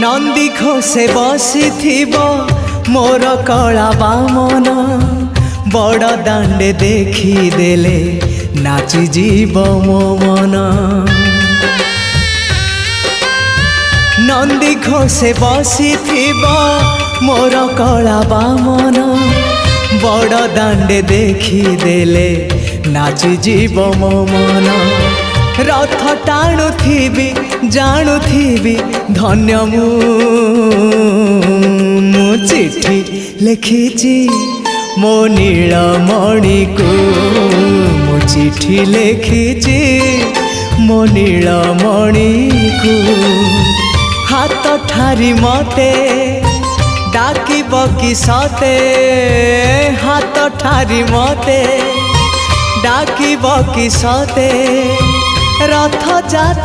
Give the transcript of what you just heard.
नंदी घोषे बसी मोर कला बामन बड़ दांडे देखी देले नाची जीव मो मन। नंदी घोषे बसी मोर कला बामन बड़ दांडे देखी देले नाची जीव मो मन। रथ टाणुथिबी जाणुथिबी धन्य मु चिठी लिखिची मो नीलमणि को मु चिठी लिखिची मो नीलमणि को। हाथ ठारी मते डाकिब कि सते हाथ ठारी मते डाकिब कि सते रथ जात